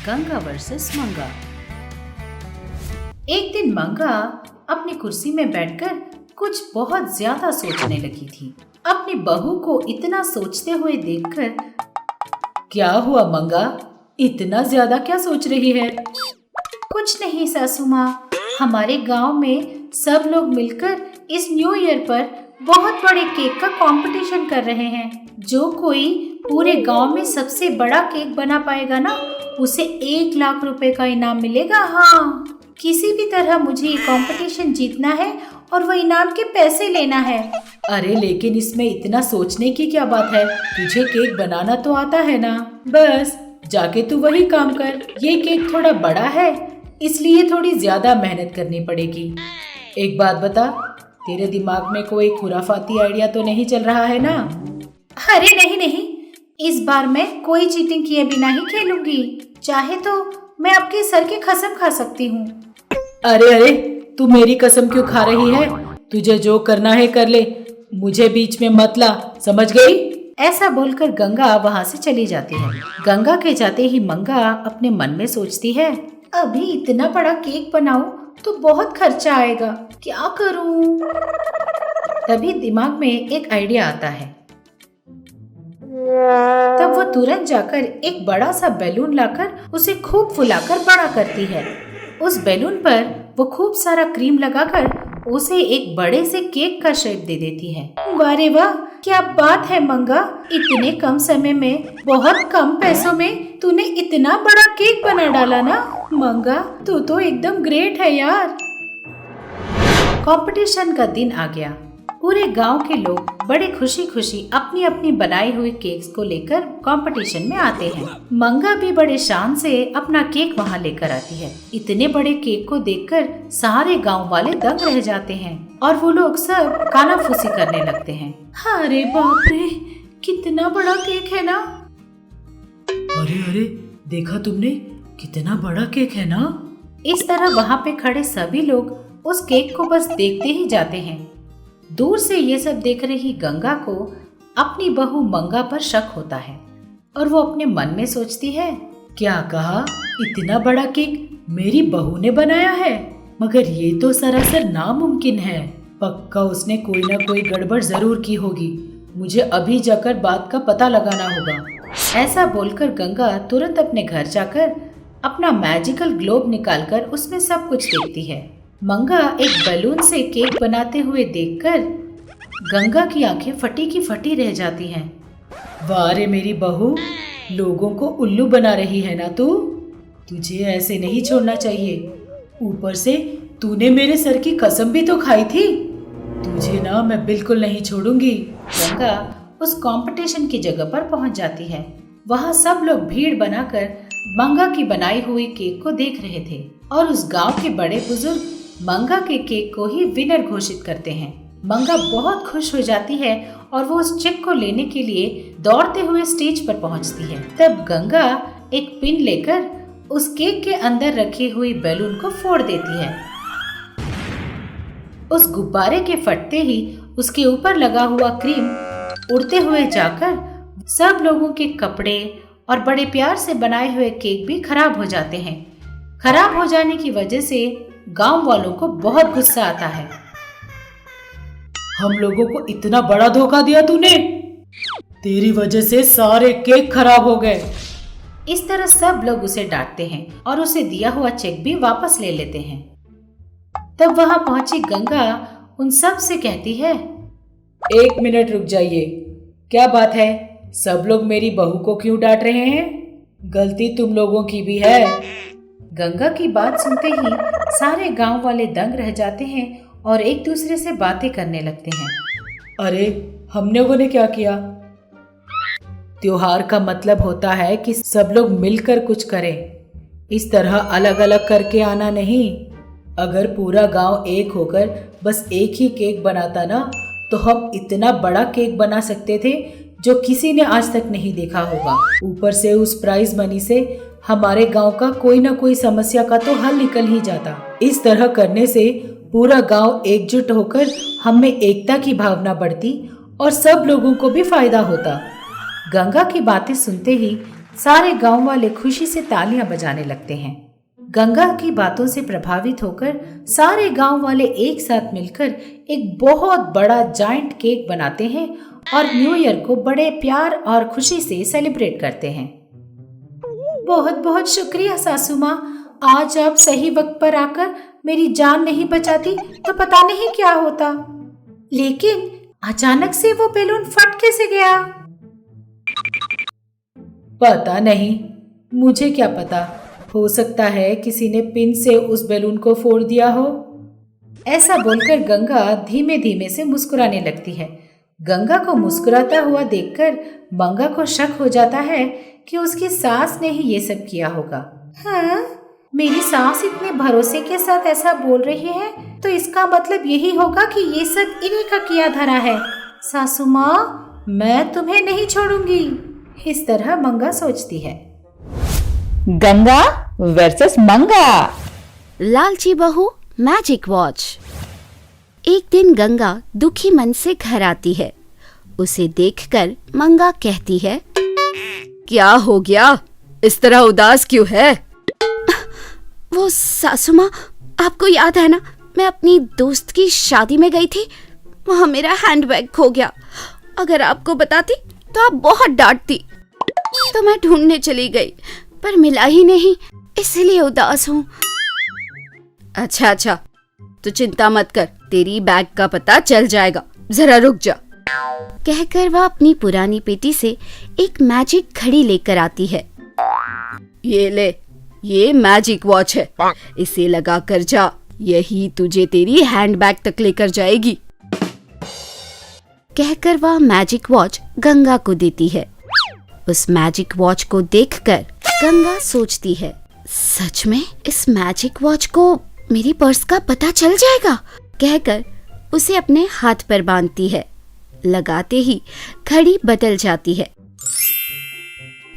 Ganga versus मंगा। एक दिन मंगा अपनी कुर्सी में बैठकर कुछ बहुत ज्यादा सोचने लगी थी। अपनी बहू को इतना सोचते हुए देखकर, क्या हुआ मंगा, इतना ज्यादा क्या सोच रही है? कुछ नहीं सासू माँ, हमारे गांव में सब लोग मिलकर इस न्यू ईयर पर बहुत बड़े केक का कंपटीशन कर रहे हैं। जो कोई पूरे गांव में सबसे बड़ा केक बना पाएगा ना, उसे 1 लाख रुपए का इनाम मिलेगा। हाँ, किसी भी तरह मुझे ये कंपटीशन जीतना है और वो इनाम के पैसे लेना है। अरे लेकिन इसमें इतना सोचने की क्या बात है? तुझे केक बनाना तो आता है ना, बस जाके तू वही काम कर। ये केक थोड़ा बड़ा है, इसलिए थोड़ी ज्यादा मेहनत करनी पड़ेगी। एक बात बता, तेरे दिमाग में कोई खुराफाती आइडिया तो नहीं चल रहा है ना? अरे नहीं नहीं, इस बार मैं कोई चीटिंग किए बिना ही खेलूंगी। चाहे तो मैं आपके सर की कसम खा सकती हूँ। अरे अरे, तू मेरी कसम क्यों खा रही है? तुझे जो करना है कर ले, मुझे बीच में मत ला, समझ गई? ऐसा बोलकर गंगा वहाँ से चली जाती है। गंगा के जाते ही मंगा अपने मन में सोचती है, अभी इतना बड़ा केक बनाऊं तो बहुत खर्चा आएगा, क्या करूं? तभी दिमाग में एक आइडिया आता है। तब वो तुरंत जाकर एक बड़ा सा बैलून लाकर उसे खूब फुलाकर बड़ा करती है। उस बैलून पर वो खूब सारा क्रीम लगाकर उसे एक बड़े से केक का शेप दे देती है। वारे वाह, क्या बात है मंगा, इतने कम समय में, बहुत कम पैसों में तूने इतना बड़ा केक बना डाला ना। मंगा, तू तो एकदम ग्रेट है यार। कंपटीशन का दिन आ गया। पूरे गांव के लोग बड़े खुशी खुशी अपनी अपनी बनाई हुई केक्स को लेकर कंपटीशन में आते हैं। मंगा भी बड़े शान से अपना केक वहां लेकर आती है। इतने बड़े केक को देखकर सारे गांव वाले दंग रह जाते हैं और वो लोग सब कानाफूसी करने लगते हैं। अरे बाप रे, कितना बड़ा केक है ना। अरे अरे, देखा तुमने, कितना बड़ा केक है ना। इस तरह वहाँ पे खड़े सभी लोग उस केक को बस देखते ही जाते हैं। दूर से ये सब देख रही गंगा को अपनी बहू मंगा पर शक होता है और वो अपने मन में सोचती है, क्या कहा? इतना बड़ा केक मेरी बहू ने बनाया है? मगर ये तो सरासर नामुमकिन है। पक्का उसने कोई ना कोई गड़बड़ जरूर की होगी। मुझे अभी जाकर बात का पता लगाना होगा। ऐसा बोलकर गंगा तुरंत अपने घर जाकर अपना मैजिकल ग्लोब निकालकर उसमें सब कुछ देखती है। मंगा एक बैलून से केक बनाते हुए देखकर गंगा की आंखें फटी की फटी रह जाती हैं। वाह रे मेरी बहू, लोगों को उल्लू बना रही है ना तू। तुझे ऐसे नहीं छोड़ना चाहिए। ऊपर से तूने मेरे सर की कसम भी तो खाई थी। तुझे ना मैं बिल्कुल नहीं छोड़ूंगी। गंगा उस कंपटीशन की जगह पर पहुंच जाती है। वहां सब लोग भीड़ बनाकर मंगा की बनाई हुई केक को देख रहे थे और उस गांव के बड़े बुजुर्ग मंगा के केक को ही विनर घोषित करते हैं। मंगा बहुत खुश हो जाती है और वो उस चेक को लेने के लिए दौड़ते हुए स्टेज पर पहुंचती है। तब गंगा एक पिन लेकर उस केक के अंदर रखी हुई बैलून को फोड़ देती है। उस गुब्बारे के फटते ही उसके ऊपर लगा हुआ क्रीम उड़ते हुए जाकर सब लोगों के कपड़े और बड़े प्यार से बनाए हुए केक भी खराब हो जाते हैं। खराब हो जाने की वजह से गांव वालों को बहुत गुस्सा आता है। हम लोगों को इतना बड़ा धोखा दिया तूने। तेरी वजह से सारे केक खराब हो गए। इस तरह सब लोग उसे डांटते हैं और उसे दिया हुआ चेक भी वापस ले लेते हैं। तब वहां पहुंची गंगा उन सब से कहती है, 1 मिनट रुक जाइए। क्या बात है? सब लोग मेरी बहू को क्यों डांट रहे हैं? गलती तुम लोगों की भी है। गंगा की बात सुनते ही सारे गांव वाले दंग रह जाते हैं और एक दूसरे से बातें करने लगते हैं। अरे, हम लोगों ने क्या किया? त्योहार का मतलब होता है कि सब लोग मिलकर कुछ करें। इस तरह अलग अलग करके आना नहीं। अगर पूरा गांव एक होकर बस एक ही केक बनाता ना, तो हम इतना बड़ा केक बना सकते थे जो किसी ने आज तक नहीं देखा होगा। ऊपर से उस प्राइज मनी से हमारे गांव का कोई ना कोई समस्या का तो हल निकल ही जाता। इस तरह करने से पूरा गांव एकजुट होकर हम में एकता की भावना बढ़ती और सब लोगों को भी फायदा होता। गंगा की बातें सुनते ही सारे गांव वाले खुशी से तालियां बजाने लगते हैं। गंगा की बातों से प्रभावित होकर सारे गांव वाले एक साथ मिलकर एक बहुत बड़ा जायंट केक बनाते हैं और न्यू ईयर को बड़े प्यार और खुशी से सेलिब्रेट करते हैं। बहुत बहुत शुक्रिया सासू माँ, आज आप सही वक्त पर आकर मेरी जान नहीं बचाती तो पता नहीं क्या होता। लेकिन अचानक से वो बैलून फट कैसे गया? पता नहीं, मुझे क्या पता, हो सकता है किसी ने पिन से उस बैलून को फोड़ दिया हो। ऐसा बोलकर गंगा धीमे धीमे से मुस्कुराने लगती है। गंगा को मुस्कुराता हुआ देखकर मंगा को शक हो जाता है कि उसकी सास ने ही ये सब किया होगा। हाँ, मेरी सास इतने भरोसे के साथ ऐसा बोल रही है तो इसका मतलब यही होगा कि ये सब इन्हीं का किया धरा है। सासू माँ, मैं तुम्हें नहीं छोड़ूंगी, इस तरह मंगा सोचती है। गंगा वर्सेस मंगा। लालची बहू मैजिक वॉच। एक दिन गंगा दुखी मन से घर आती है। उसे देखकर मंगा कहती है, क्या हो गया, इस तरह उदास क्यों है? वो सासू माँ, आपको याद है ना, मैं अपनी दोस्त की शादी में गई थी, वहाँ मेरा हैंडबैग खो गया। अगर आपको बताती तो आप बहुत डांटती, तो मैं ढूंढने चली गई पर मिला ही नहीं, इसलिए उदास हूँ। अच्छा, तो चिंता मत कर, तेरी बैग का पता चल जाएगा, जरा रुक जा। कहकर वह अपनी पुरानी पेटी से एक मैजिक घड़ी लेकर आती है। ये ले, ये मैजिक वॉच है, इसे लगा कर जा, यही तुझे तेरी हैंडबैग तक लेकर जाएगी। कहकर वह मैजिक वॉच गंगा को देती है। उस मैजिक वॉच को देखकर गंगा सोचती है, सच में इस मैजिक वॉच को मेरी पर्स का पता चल जाएगा। कहकर उसे अपने हाथ पर बांधती है। लगाते ही घड़ी बदल जाती है।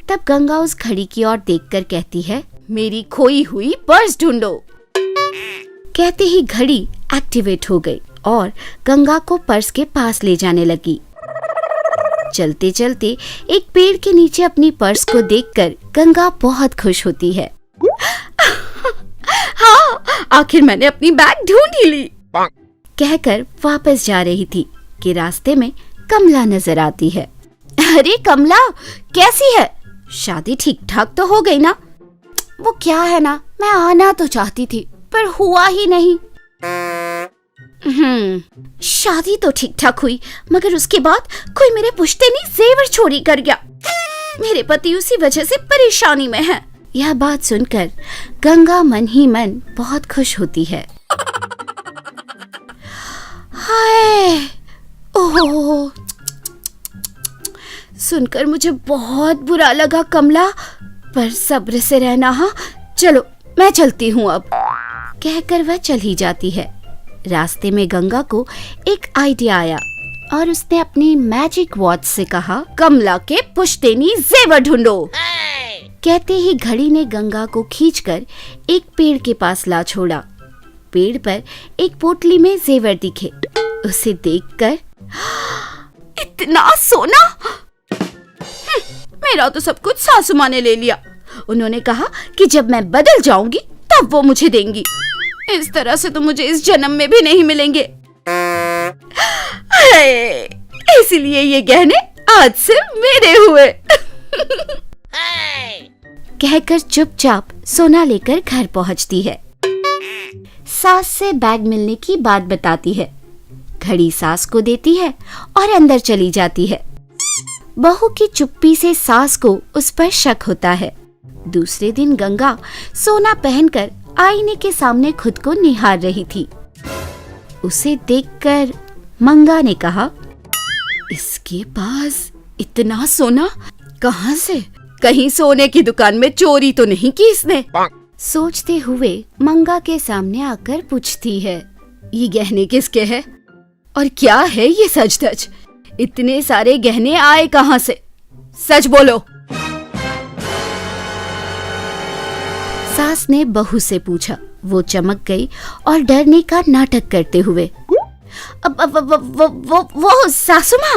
तब गंगा उस घड़ी की ओर देखकर कहती है, मेरी खोई हुई पर्स ढूंढो। कहते ही घड़ी एक्टिवेट हो गई और गंगा को पर्स के पास ले जाने लगी। चलते चलते एक पेड़ के नीचे अपनी पर्स को देखकर गंगा बहुत खुश होती है। हाँ, आखिर मैंने अपनी बैग ढूंढ ही ली। कहकर वापस जा रही थी कि रास्ते में कमला नजर आती है। अरे कमला, कैसी है? शादी ठीक ठाक तो हो गई ना? वो क्या है ना, मैं आना तो चाहती थी पर हुआ ही नहीं। शादी तो ठीक ठाक हुई, मगर उसके बाद कोई मेरे पुश्तैनी जेवर चोरी कर गया। मेरे पति उसी वजह से परेशानी में है। यह बात सुनकर गंगा मन ही मन बहुत खुश होती है। हाय, ओह, सुनकर मुझे बहुत बुरा लगा कमला, पर सब्र से रहना। हाँ चलो, मैं चलती हूँ अब। कहकर वह चली जाती है। रास्ते में गंगा को एक आइडिया आया और उसने अपनी मैजिक वॉच से कहा, कमला के पुश्तैनी जेवर ढूंढो। कहते ही घड़ी ने गंगा को खींचकर एक पेड़ के पास ला छोड़ा। पेड़ पर एक पोटली में जेवर दिखे। उसे देखकर, इतना सोना! मेरा तो सब कुछ सासू माँ ने ले लिया। उन्होंने कहा कि जब मैं बदल जाऊंगी तब वो मुझे देंगी। इस तरह से तो मुझे इस जन्म में भी नहीं मिलेंगे। इसलिए ये गहने आज से मेरे हुए। कहकर चुपचाप सोना लेकर घर पहुंचती है। सास से बैग मिलने की बात बताती है। घड़ी सास को देती है और अंदर चली जाती है। बहू की चुप्पी से सास को उस पर शक होता है। दूसरे दिन गंगा सोना पहनकर आईने के सामने खुद को निहार रही थी। उसे देखकर मंगा ने कहा, इसके पास इतना सोना कहां से? कहीं सोने की दुकान में चोरी तो नहीं की इसने? सोचते हुए मंगा के सामने आकर पूछती है, ये गहने किसके हैं? और क्या है ये सच धज? इतने सारे गहने आए कहां से? सच बोलो। सास ने बहू से पूछा। वो चमक गई और डरने का नाटक करते हुए, वो सासू माँ,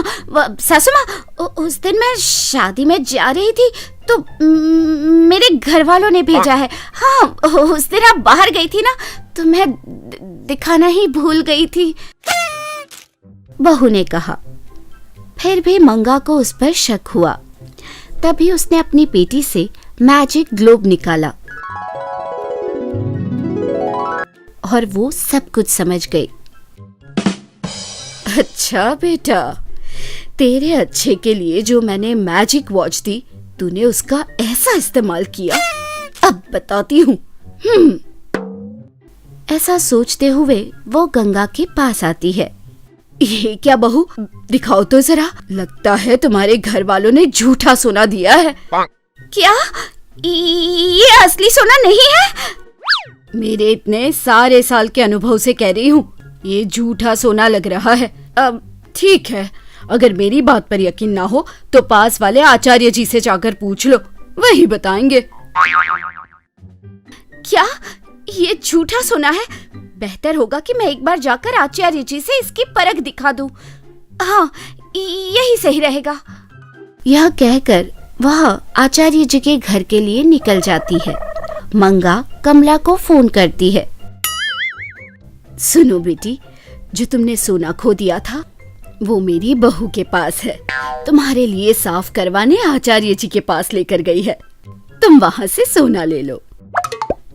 उस दिन मैं शादी में जा रही थी तो मेरे घर वालों ने भेजा है। हाँ, उस दिन आप बाहर गई थी ना, तो मैं दिखाना ही भूल गई थी, बहू ने कहा। फिर भी मंगा को उस पर शक हुआ। तभी उसने अपनी पेटी से मैजिक ग्लोब निकाला और वो सब कुछ समझ गई। अच्छा बेटा, तेरे अच्छे के लिए जो मैंने मैजिक वॉच दी, तूने उसका ऐसा इस्तेमाल किया। अब बताती हूँ। ऐसा सोचते हुए वो गंगा के पास आती है। ये क्या बहू, दिखाओ तो जरा, लगता है तुम्हारे घर वालों ने झूठा सोना दिया है। क्या ये असली सोना नहीं है? मेरे इतने सारे साल के अनुभव से कह रही हूँ, ये झूठा सोना लग रहा है। अब ठीक है, अगर मेरी बात पर यकीन ना हो तो पास वाले आचार्य जी से जाकर पूछ लो, वही बताएंगे। क्या ये झूठा सोना है? बेहतर होगा कि मैं एक बार जाकर आचार्य जी से इसकी परख दिखा दूं। हाँ, यही सही रहेगा। यह कहकर वह आचार्य जी के घर के लिए निकल जाती है। मंगा कमला को फोन करती है। सुनो बेटी, जो तुमने सोना खो दिया था वो मेरी बहू के पास है, तुम्हारे लिए साफ करवाने आचार्य जी के पास लेकर गई है, तुम वहाँ से सोना ले लो।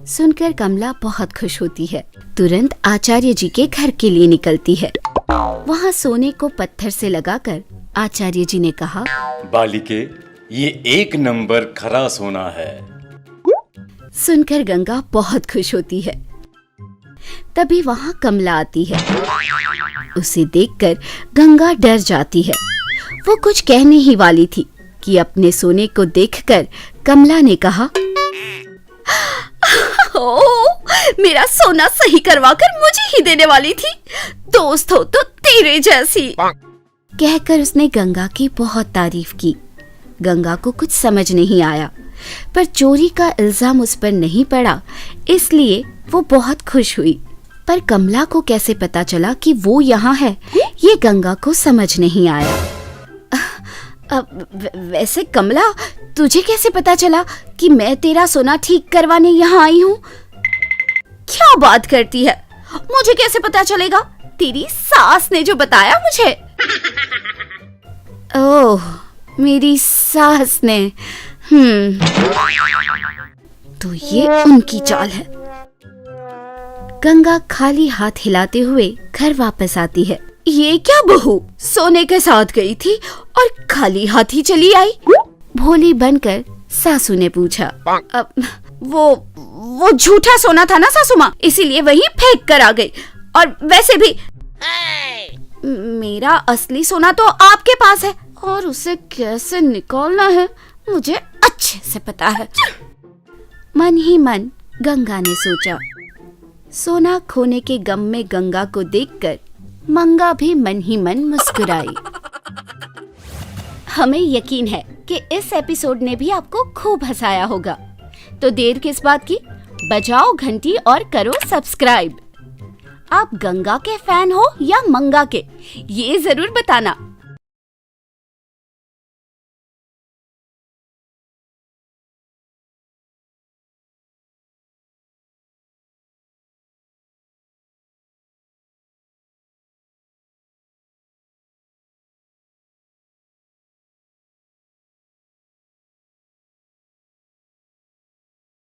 सुनकर कमला बहुत खुश होती है। तुरंत आचार्य जी के घर के लिए निकलती है। वहाँ सोने को पत्थर से लगाकर आचार्य जी ने कहा, बालिके, ये 1 नंबर खरा सोना है। सुनकर गंगा बहुत खुश होती है। तभी वहाँ कमला आती है। उसे देखकर गंगा डर जाती है। वो कुछ कहने ही वाली थी कि अपने सोने को देखकर कमला ने कहा, मेरा सोना सही करवाकर मुझे ही देने वाली थी, दोस्त हो तो तेरे जैसी। कहकर उसने गंगा की बहुत तारीफ की। गंगा को कुछ समझ नहीं आया, पर चोरी का इल्जाम उस पर नहीं पड़ा, इसलिए वो बहुत खुश हुई। पर कमला को कैसे पता चला कि वो यहाँ है, ये गंगा को समझ नहीं आया। वैसे कमला, तुझे कैसे पता चला कि मैं तेरा सोना ठीक करवाने यहाँ आई हूँ? क्या बात करती है, मुझे कैसे पता चलेगा? तेरी सास ने जो बताया मुझे। ओह, मेरी सास ने। तो ये उनकी चाल है। गंगा खाली हाथ हिलाते हुए घर वापस आती है। ये क्या बहू, सोने के साथ गई थी और खाली हाथ ही चली आई? भोली बनकर सासू ने पूछा। वो झूठा सोना था ना सासू माँ, इसीलिए वहीं फेंक कर आ गई। और वैसे भी मेरा असली सोना तो आपके पास है और उसे कैसे निकालना है मुझे अच्छे से पता है। मन ही मन गंगा ने सोचा। सोना खोने के गम में गंगा को देखकर मंगा भी मन ही मन मुस्कुराई। हमें यकीन है कि इस एपिसोड ने भी आपको खूब हंसाया होगा। तो देर किस बात की, बजाओ घंटी और करो सब्सक्राइब। आप गंगा के फैन हो या मंगा के, ये जरूर बताना।